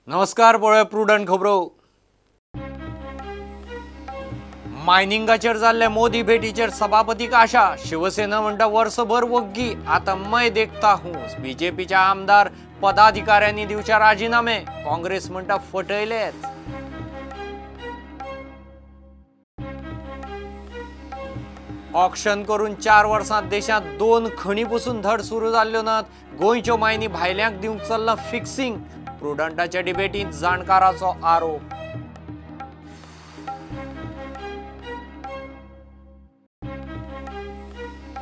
नमस्कार, पळय प्रुडंट खबरो। मायनिंगाचेर जाल्ले मोदी भेटीचेर सभापतीक आशा। शिवसेना म्हणटा वर्सभर वग्गी, आता मैं देखता हूं। बीजेपीच्या आमदार पदाधिकाऱ्यांनी दिवचे राजीनामे, काँग्रेस म्हणटा फटयलेच। ऑक्शन करून 4 वर्सांत देशात 2 खणी पसून धड सुरू जाल्ल्यो नात। गोंयच्यो मायनी भायल्यांक दिवंक चल्लां फिक्सिंग। प्रुडंटाच्या डिबेटींत जाणकाराचो आरोप।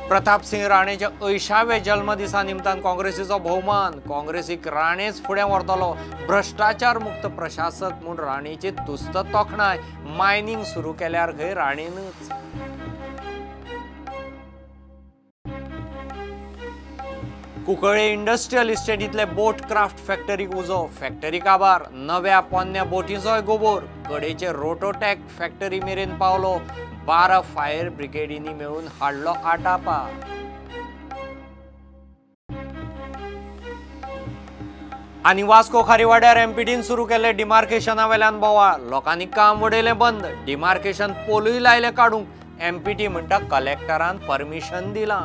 प्रताप सिंह राणेच्या 80व्या जन्मदिसा निमतान काँग्रेसीचो भोवमान। काँग्रेसीक राणेच फुडें व्हरतलो। भ्रष्टाचार मुक्त प्रशासक म्हूण राणेची तुस्त तोखणाय। मायनिंग सुरू केल्यार खंय राणेनच। कुंकळे इंडस्ट्रियल इस्टेटींतले बोट क्राफ्ट फॅक्टरीक उजो। फॅक्टरी काबार, नव्या पोन्न्या बोटीचोय गोबोर। कडेचे रोटोटॅक फॅक्टरी मेरेन पावलो। 12 फायर ब्रिगेडींनी मेळून हाडलो आटापा। आनी वास्को खारीवाड्यार एमपीटीन सुरू केले डिमार्केशना वेल्यान बोवाळ। लोकांनी काम उडयलें बंद। डिमार्केशन पोलूय लायले काडूंक। एमपीटी म्हणटा कलेक्टरान परमिशन दिलां।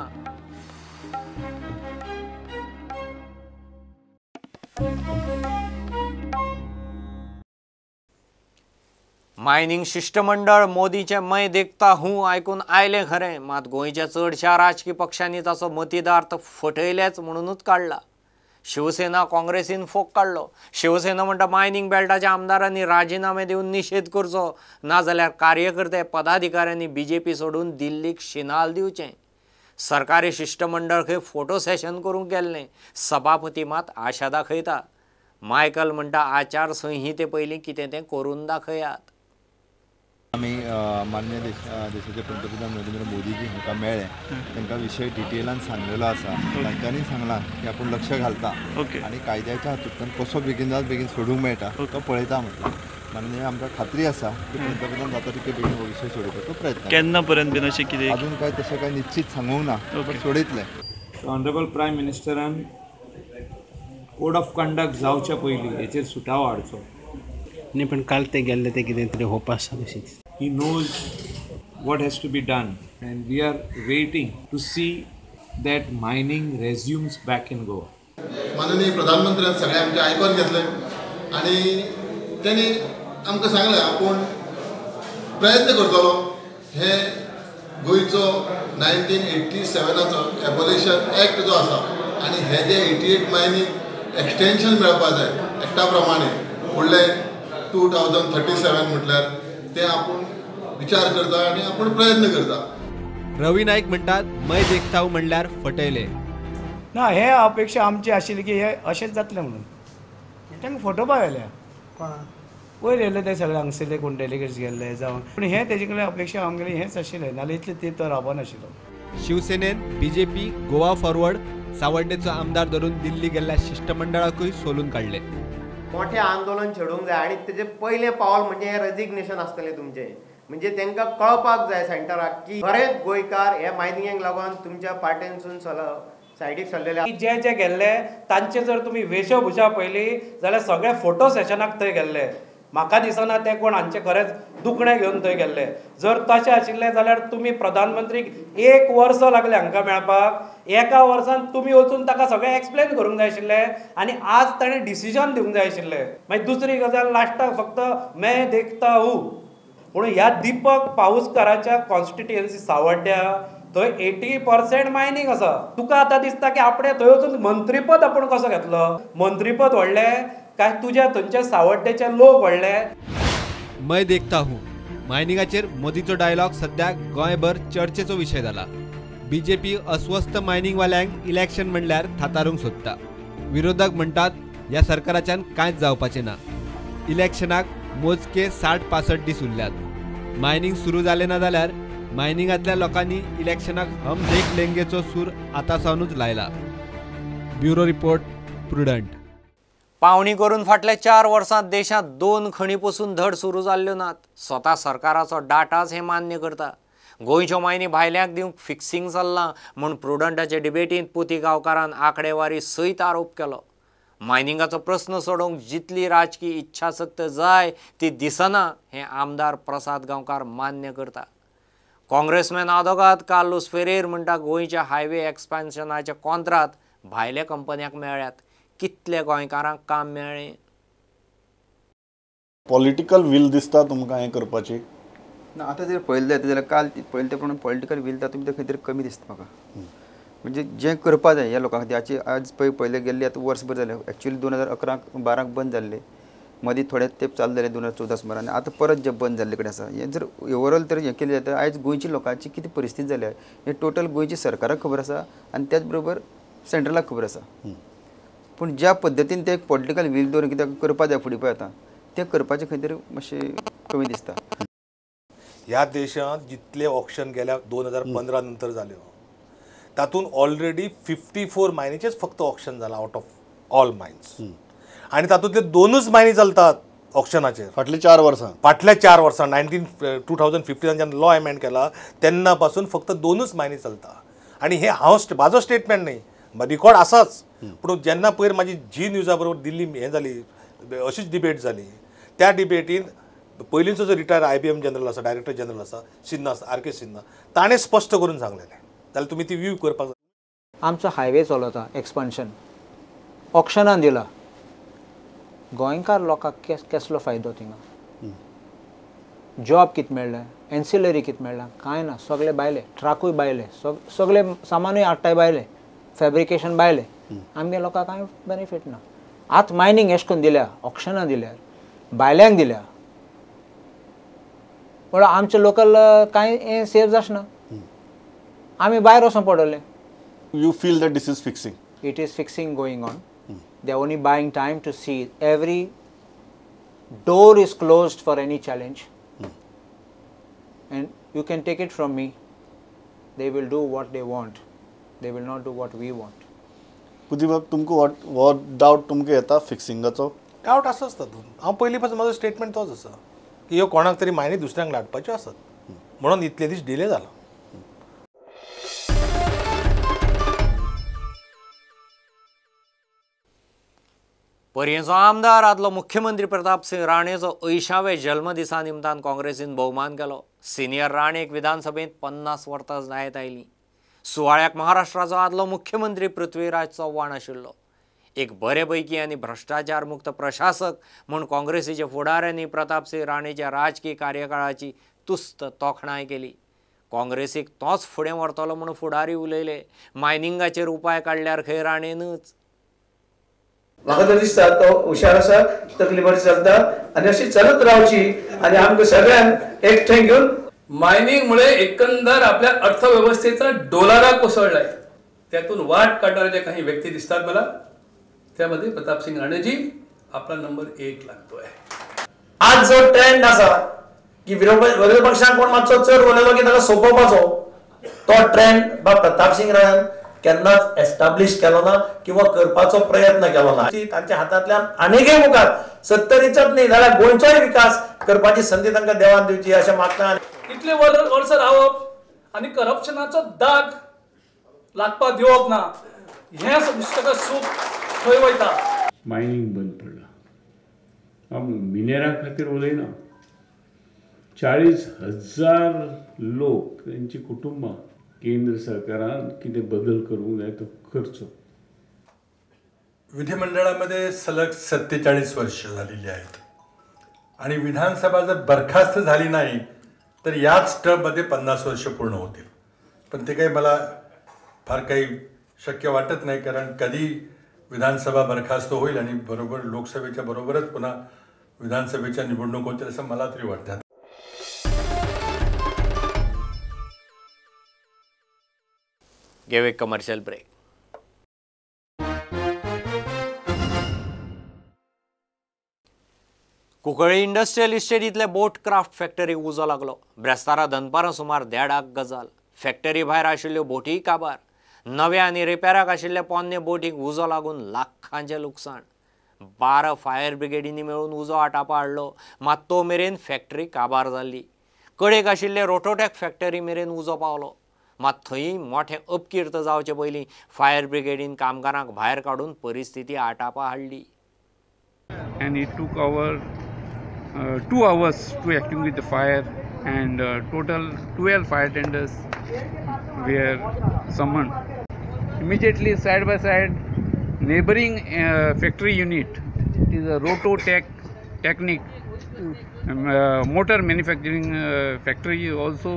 मायनिंग शिष्टमंडळ मोदीचे मैं देखता हूं आयकून आयले खरें, मात गोंयच्या चडशा राजकीय पक्षांनी ताचो मतीदार्थ फटयलेच म्हणूनच काडला। शिवसेना काँग्रेसीन फोक काडलो। शिवसेना म्हणटा मायनिंग बेल्टाच्या आमदारांनी राजीनामे दिवन निषेध करचो, नाजाल्यार कार्यकर्ते पदाधिकाऱ्यांनी बीजेपी सोडून दिल्लीक शिनाल दिवचें। सरकारी शिष्टमंडळ खंय फोटो सेशन करूंक गेल्लें, सभापती मात आशा दाखयता। मायकल म्हणटा आचारसंहिते पयलीं कितें तें करून दाखयात। आम्ही मान्य देशाचे पंतप्रधान नरेंद्र मोदीजी हांकां मेळ्ळे, तांकां विशय डिटेलान सांगलेलो आसा। तांच्यांनी सांगलां की आपूण लक्ष घालता आनी कायद्याच्या हातूंतल्यान कसो बेगीन सोडूंक मेळटा तो पळयता म्हटलं। माननीय आमकां खात्री आसा की पंतप्रधान जाता तितके बेगीन हो विशय सोडोवपाचो प्रयत्न। केन्ना पर्यंत बीन अशें कितें अजून काय तशें काय निश्चित सांगूंक ना, पण सोडयतले। ऑनरेबल प्रायम मिनिस्टरान कोड ऑफ कंडक्ट जावच्या पयलीं हेचेर सुटावो हाडचो। नाही, पण काल ते गेल्ले ते कितें तरी होप आसा तशीच। He knows what has to be done and we are waiting to see that mining resumes back in Goa. माननीय प्रधानमंत्र्यान सगळें आमचें आयकून घेतलें आनी त्यांनी आमकां सांगलें आपूण प्रयत्न करतलो हे गोंयचो 1987चो एबॉलिशन एक्ट जो आसा आनी हे जे 88 मायनींग एक्सटेंशन मेळपा जाय एक्टा प्रमाणे फुडले 2037 म्हटल्यार ते आपूण विचार करता आनी आपूण प्रयत्न करता। रवी नाईक म्हणटात मैं देखता हूं म्हणल्यार फटयले ना। हे अपेक्षा आमची आशिल्ली की हे अशेंच जातलें म्हणून तांकां फोटो पावयल्या वयर येयले ते सगळे हांगसरले कोण डेलिगेट्स गेल्ले जावं, पूण हे तेजे कडल्यान अपेक्षा आमगेली हेंच आशिल्लें, नाल्यार इतले तेंप तो राबनाशिल्लो। शिवसेनेन बीजेपी गोवा फॉरवर्ड सावड्डेचो आमदार धरून दिल्ली गेल्ल्या शिष्टमंडळाकूय सोलून काडले। मोठे आंदोलन छेडूंक जाय आनी तेजे पयलें पावल म्हणजे हे रेजिग्नेशन आसतलें तुमचें। म्हणजे तांकां कळपाक जाय सेंटराक की खरेंच गोंयकार हे मायनिंगेक लागून तुमच्या पार्टेनसून सायडीक सरलेले जे गेल्ले तांचे जर तुमी वेशभूषा पयली जाल्यार सगळे फोटो सेशनाक थंय गेल्ले। म्हाका दिसना ते कोण हांचे खरेंच दुखणें घेवन थंय गेल्ले। जर तशें आशिल्लें जाल्यार तुमी प्रधानमंत्रीक 1 वर्स लागलें हांकां मेळपाक। एका वर्सान तुमी वचून ताका सगळें एक्सप्लेन करूंक जाय आशिल्लें आनी आज ताणें डिसिजन दिवंक जाय आशिल्लें। मागीर दुसरी गजाल लास्टाक फक्त मैं देखता हूं पूण ह्या दीपक पाऊसकाराच्या कॉन्स्टिट्युएन्सी सावड्ड्या थंय 80% मायनिंग आसा। तुका आतां दिसता की आपणे थंय वचून मंत्रीपद आपूण कसो घेतलो? मंत्रीपद व्हडलें काय तुज्या थंयच्या सावड्डेचे लोक व्हडले? मैं देखता हूं मायनिंगाचेर मोदीचो डायलॉग सध्या गोंयभर चर्चेचो विशय जाला। बीजेपी अस्वस्थ मायनिंगवाल्यांक इलेक्शन म्हणल्यार थातारूंक सोदता। विरोधक म्हणटात ह्या सरकाराच्यान कांयच जावपाचें ना। इलेक्शनाक मोजके 60-65 दीस उरल्यात। मायनिंग सुरू जालें ना जाल्यार मायनिंगांतल्या लोकांनी इलेक्शनाक हम देख लेंगेचो सूर आतांसावनूच लायला। Bureau report, prudent. पावणी करून फाटल्या 4 वर्सांत देशात 2 खणी पसून धड सुरू जाल्ल्यो नात। स्वता सरकाराचो डाटाच हे मान्य करता। गोंयच्यो मायनी भायल्यांक दिवंक फिक्सिंग चल्लां म्हूण प्रुडंटाचे डिबेटींत पुती गांवकारान आंकडेवारी सयत आरोप केलो। मायनिंगाचो प्रस्न सोडोवंक जितली राजकीय इच्छाशक्त जाय ती दिसना हें आमदार प्रसाद गांवकार मान्य करता. काँग्रेसमॅन आदोगाद कार्लोस फेरेर म्हणटा गोंयच्या हायवे एक्सपान्शनाचे कॉन्ट्रात भायल्या कंपन्यांक मेळ्ळ्यात. कितले गोंयकारांक काम मेळ्ळें? पॉलिटिकल वील दिसता तुमकां हें करपाची? ना आतां जर पळयलें जायत जाल्यार काल पळयलें ते प्रमाणे पॉलिटिकल वील तातूंत भितर खंय तरी कमी दिसता म्हाका. म्हणजे जें करपा जाय ह्या लोकां खातीर आज पयले गेल्ले आतां वर्सभर जालें. एक्चुअली 2011-12 बंद जाल्ले, मदीं थोडे तेंप चालू जाले 2014 सुमारान, आतां परत जे बंद जाल्ले कडेन आसा. हें जर ओवरऑल तर हें केलें जाल्यार आयज गोंयच्या लोकांची कितें परिस्थिती जाल्या हें टोटल गोंयची सरकाराक खबर आसा आनी त्याच बरोबर सेंट्रलाक खबर आसा. पूण ज्या पद्दतीन ते पॉलिटिकल वील दवरून कित्याक करपा जाय फुडें पळय आतां तें करपाचें खंय तरी मातशें कमी दिसता. ह्या देशांत जितले ऑक्शन गेल्या 2015 नंतर जाल्यो तातूंत ऑलरेडी 54 मायनीचेच फक्त ऑक्शन जाला आउट ऑफ ऑल मायन्स. आनी तातूंतले 2च मायनी चलतात ऑक्शनाचेर फाटली 4 वर्सां. फाटल्या 4 वर्सां 2015 जेन्ना लॉ एमेंड केला तेन्ना पासून फक्त 2च मायनी चलता. आनी हे म्हाजो स्टेटमेंट न्ही, रिकॉर्ड आसाच. पूण जेन्ना पयर म्हाजी जी न्यूजा बरोबर दिल्ली हें जाली, अशीच डिबेट जाली, त्या डिबेटीन पयलींचो जो रिटायर IBM जनरल आसा, डायरेक्टर जनरल आसा सिन्हा, RK सिन्हा, ताणें स्पश्ट करून सांगलेलें. जाल्यार तुमी ती व्यू करपाक जाय. आमचो हायवे चलता एक्सपान्शन ऑक्शनान दिला. गोंयकार लोकांक कसलो फायदो थिंगा? जॉब कितें मेळ्ळें, एन्सिलरी कितें मेळ्ळां? कांय ना. सगळे भायले, ट्राकूय भायले, सगळे सामानूय हाडटाय भायले, फॅब्रिकेशन भायले. आमगे लोकांक कांय बेनिफीट ना. आतां मायनींग एश करून दिल्या, ऑक्शनां दिल्यार, भायल्यांक दिल्या, म्हळ्यार आमचे लोकल कांय हें सेव जाचना. आमी भायर वचून पडले. You feel that this is fixing? It is fixing going on. They are only buying time to see. Every door is closed for any challenge. And you can take it from me. They will do what they want. They will not do what we want. कुदीबाब तुमकां what doubt तुमकां येता फिक्सिंगाचो? Doubt आसाच तातूंत. हांव पयलीं पासून म्हजो statement तोच आसा की ह्यो कोणाक तरी मायनी दुसऱ्यांक लाटपाच्यो आसात म्हणून इतले दीस डिले जाला. पर्येचो आमदार आदलो मुख्यमंत्री प्रताप सिंग राणेचो 80व्या जल्मदिसा निमतान काँग्रेसीन भोवमान केलो. सिनियर राणेक विधानसभेत 50 वर्सां जायत आयलीं. सुवाळ्याक महाराष्ट्राचो आदलो मुख्यमंत्री पृथ्वीराज चव्हाण आशिल्लो. एक बरेपैकी आनी भ्रश्टाचार मुक्त प्रशासक म्हूण काँग्रेसीच्या फुडाऱ्यांनी प्रताप सिंग राणेच्या राजकीय कार्यकाळाची तुस्त तोखणाय केली. काँग्रेसीक तोच फुडें व्हरतलो म्हूण फुडारी उलयले. मायनिंगाचेर उपाय काडल्यार खंय राणेनच. म्हाका तर दिसता तो हुशार आसा, तकली बरी चलता आनी अशी चलत रावची आनी आमकां सगळ्यांक एकठांय घेवन मायनिंग मुळे एकंदर आपल्या अर्थव्यवस्थेचा डोलारा कोसळलाय. त्यातून वाट काढणारे जे काही व्यक्ती दिसतात मला त्यामध्ये प्रताप सिंग राणेजी आपला नंबर 1 लागतोय. आज जो ट्रेंड आसा की विरोधी पक्षांक कोण मातसो चड उलयलो की ताका सोंपोवपाचो, तो ट्रेंड प्रताप सिंग राणान केन्नाच एस्टाब्लिश केलो ना किंवा करपाचो प्रयत्न केलो ना. तांच्या हातांतल्यान आनीकय मुखार 70च्याच न्ही जाल्यार गोंयचोय विकास करपाची संदी तांकां देवान दिवची अशें मागता. इतले वर्सां रावप आनी करप्शनाचो दाग लागपाक दिवप ना हें सगळं सूख खंय वयता. मायनिंग बंद पडला. हांव मिनेरा खातीर उलयना. 40,000 लोक तांची कुटुंबां केंद्र सरकारान कितें बदल करूंक जाय तो करचो. विधिमंडळामध्ये सलग 47 वर्ष झालेली आहेत आणि विधानसभा जर बरखास्त झाली नाही तर याच टर्ममध्ये 50 वर्ष पूर्ण होतील. पण ते काही मला फार काही शक्य वाटत नाही, कारण कधी विधानसभा बरखास्त होईल आणि बरोबर लोकसभेच्या बरोबरच पुन्हा विधानसभेच्या निवडणूक होतील असं मला तरी वाटतं. Give a commercial break. Cuncolim industrial इस्टेटींतले बोट क्राफ्ट फॅक्टरीक उजो लागलो. ब्रेस्तारा दनपारां सुमार 1:30 गजाल. फॅक्टरी भायर आशिल्ल्यो बोटी काबार. नव्या आनी रिपेराक आशिल्ल्या पोन्ने बोटीक उजो लागून लाखांचें लुकसाण. 12 फायर ब्रिगेडींनी मेळून उजो आटापा हाडलो, मात तो मेरेन फॅक्टरी काबार जाल्ली. कडेक आशिल्ले रोटोटॅक फॅक्टरी मेरेन उजो पावलो. मात थंय मोठे अपकिर्त जावचे पयलीं फायर ब्रिगेडीन कामगारांक भायर काडून परिस्थिती आटापा हाडली. And it took our 2 hours to extinguish the fire, and total 12 fire tenders were summoned. Immediately, side by side, neighboring factory unit is a Rototech Technic motor manufacturing factory also.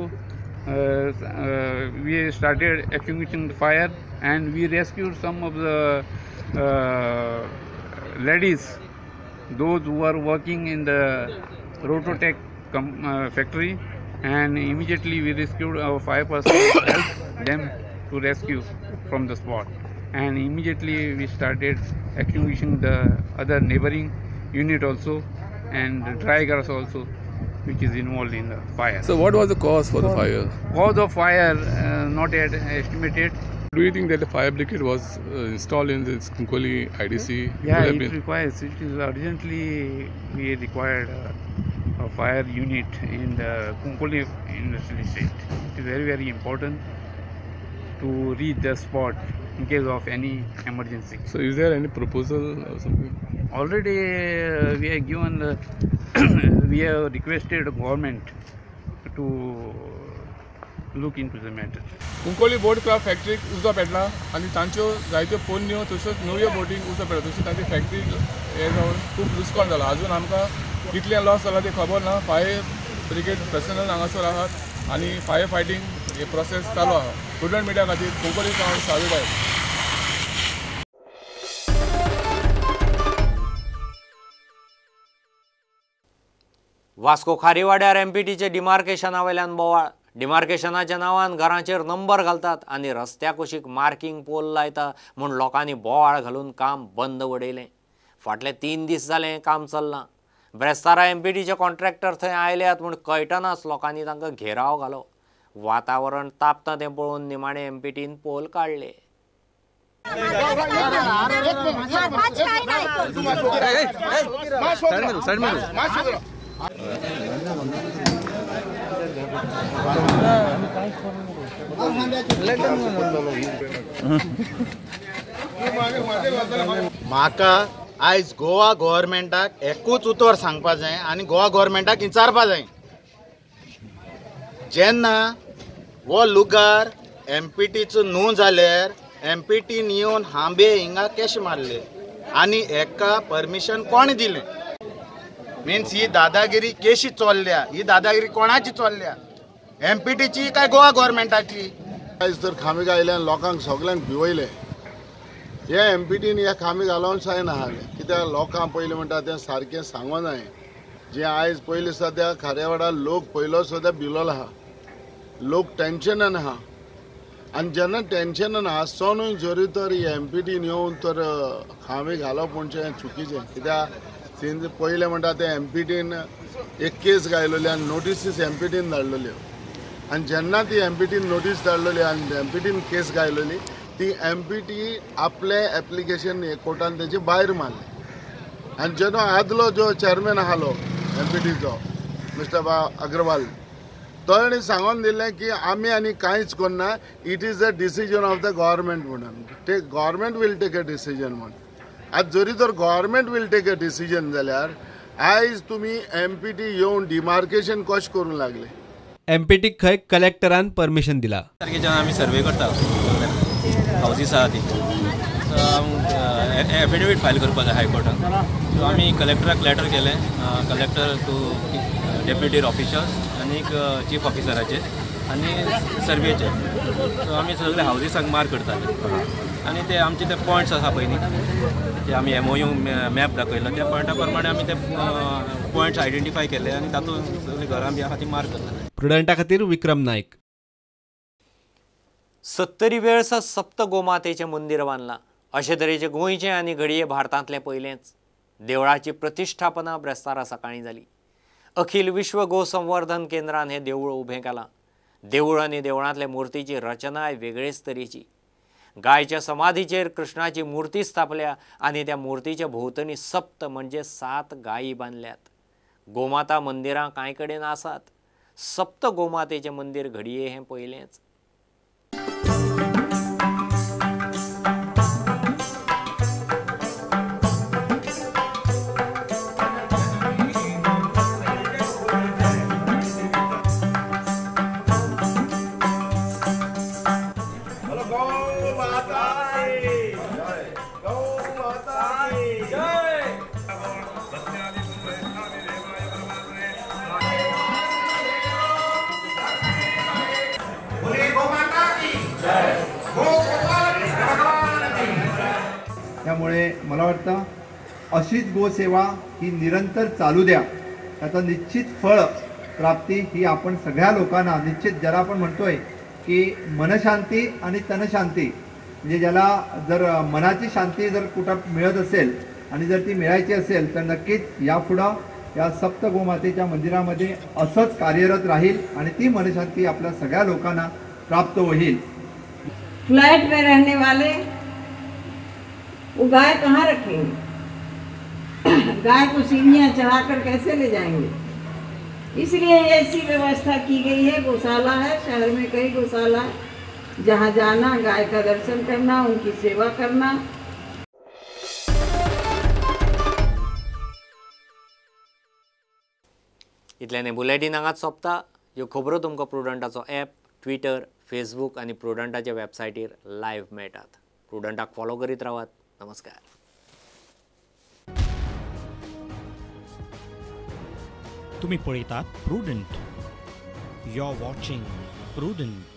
We started extinguishing the fire, and we rescued some of the ladies, those who were working in the Rototech factory, and immediately we rescued our 5 persons, helped them to rescue from the spot, and immediately we started extinguishing the other neighboring unit also, and the dry grass also, which is involved in the fire. So what was the cause for the fire? Cause of fire not yet estimated. Do you think that the fire brigade was installed in this Kunkoli IDC? Yeah, it requires, it is urgently, we required a fire unit in the Kunkoli industrial estate. It is very, very important to reach the spot in case of any emergency. So is there any proposal or something? Already we have given, we have requested government to look into the matter. Cuncolim boat craft फॅक्टरीक उजो पेटला आनी तांच्यो जायत्यो पोरण्यो तश्योच नव्यो बोटींक उजो पेटला, तशी तांची फॅक्टरी हे जावन खूब लुस्कान जाला. अजून आमकां कितलें लॉस जाला तें खबर ना. फायर ब्रिगेड पर्सनल हांगासर आसात आनी फायर फायटींग हे प्रोसेस चालू आहा. स्टुडंट मिडिया खातीर कुंकोली सावन साळुबाई. वास्को खारीवाड्यार एमपीटीचे डिमार्केशना वयल्यान बोवाळ. डिमार्केशनाच्या नांवान घरांचेर नंबर घालतात आनी रस्त्या कुशीक मार्किंग पोल लायता म्हूण लोकांनी बोवाळ घालून काम बंद उडयलें. फाटले 3 दीस जाले काम चल्लां. ब्रेस्तारा एमपीटीचे कॉन्ट्रॅक्टर थंय आयल्यात म्हूण कळटनाच लोकांनी तांकां घेराव घालो. वातावरण तापता तें पळोवन निमाणे एमपीटीन पोल काडले. म्हाका आयज गोवा गव्हर्मेंटाक एकूच उतर सांगपा जाय आनी गोवा गव्हर्मेंटाक विचारपा जाय, जेन्ना वो लुगार एमपीटीचो न्हू जाल्यार एमपीटीन येवन हांबे हिंगा केश मारले आनी हेका परमिशन कोण दिलें? मिन्स ही दादागिरी केशी चल्ल्या? ही दादागिरी कोणाची चल्ल्या? एमपीटीची काय गोवा गव्हर्मेंटाची? आयज तर खामी गायल्यान लोकांक सगळ्यांक भिवयले. हे एमपीटीन ह्या खामी घालोवन जायना हालें, कित्याक लोकांक पयलीं म्हणटा तें सारकें सांगो जाय. जे आयज पयलीं सद्या खारेवाडा लोक पयलो सद्या भिलोलो आहा, लोक टेन्शनान आहा, आनी जेन्ना टेन्शनान आसतोनूय जरी तर एमपीटीन येवन तर खामी घालप म्हणजे चुकीचें. कित्याक पयलें म्हणटा तें एमपीटीन एक केस गायलोली आनी नोटीसीस एमपीटीन धाडलेल्यो, आनी जेन्ना ती एमपीटीन नोटीस धाडलेली आनी एमपीटीन केस गायलोली, ती एमपीटी आपले एप्लिकेशन कोर्टान तेजे भायर मारले. आनी जेन्ना आदलो जो चेअरमॅन आहालो एमपीटीचो मिस्टर अग्रवाल, तो सांगून दिलें की आमी आनी कांयच करना, it is a decision of the government म्हणून. ते government will take a decision म्हणून. आज जरी तर government will take a decision जाल्यार आयज तुमी एमपीटी येवन डिमार्केशन कशें करूंक लागले? एमपीटीक खंय कलेक्टरान परमिशन दिला. तारखेच्यान आमी सर्वे करता हावजीस आहा ती, एफिडेवीट फायल करपाक जाय हायकोर्टान. सो आमी कलेक्टराक लेटर केलें, कलेक्टर टू डेप्युटी ऑफिसर्स आनी चीफ ऑफिसराचे आनी सर्वेचे. सो आमी सगळे हावजीसांक मार्क करताले आनी ते आमचे ते पॉयंट्स आसा पळय न्ही, ते आमी एमओयू मॅप दाखयलो, त्या पॉयंटा प्रमाणे आमी ते पॉयंट्स आयडेंटिफाय केले आनी तातूंत सगळीं घरां बी आहा ती मार्क करताले. प्रुडंटा खातीर विक्रम नायक. 70 वेळस सप्त गोमातेचें मंदिर बांदलां. अशे तरेचें गोंयचें आनी घडये भारतांतलें पयलेंच. देवळाची प्रतिश्ठापना ब्रेस्तारा सकाळीं जाली. अखिल विश्व गो संवर्धन केंद्रान हें देवूळ उबें केलां. देवूळ आनी देवळांतले मुर्तीची रचनाय वेगळेच तरेची. गायच्या समाधीचेर कृष्णाची मुर्ती स्थापल्या आनी त्या मुर्तीच्या भोंवतणी सप्त म्हणजे 7 गायी बांदल्यात. गोमाता मंदिरां कांय कडेन आसात. सप्त गोमातेचें मंदिर घडये हें पयलेंच. त्याच्यामुळे मला वाटतं अशीच गोसेवा ही निरंतर चालू द्या. त्याचा निश्चित फळ प्राप्ती ही आपण सगळ्या लोकांना निश्चित, ज्याला आपण म्हणतोय की मनशांती आणि तनशांती, म्हणजे ज्याला जर मनाची शांती जर कुठं मिळत असेल आणि जर ती मिळायची असेल तर नक्कीच यापुढं या सप्त गोमातेच्या मंदिरामध्ये असंच कार्यरत राहील आणि ती मनशांती आपल्या सगळ्या लोकांना प्राप्त होईल. फ्लैट में रहने वाले वो गाय कहाँ रखेंगे? गाय को सीढ़ियाँ चढ़ाकर कैसे ले जाएंगे? इसलिए ऐसी व्यवस्था की गई है. गौशाला है, शहर में कई गौशाला है, जहाँ जाना, गाय का दर्शन करना, उनकी सेवा करना. इतल्याने बुलेटिन हांगाच सोंपता. ह्यो खबरो तुमकां प्रुडंटाचो ॲप, ट्विटर, फेसबूक आनी प्रुडंटाच्या वेबसायटीर लायव्ह मेळटात. प्रुडंटाक फॉलो करीत रावात. नमस्कार. तुम्ही पळयतात Prudent. You are watching prudent.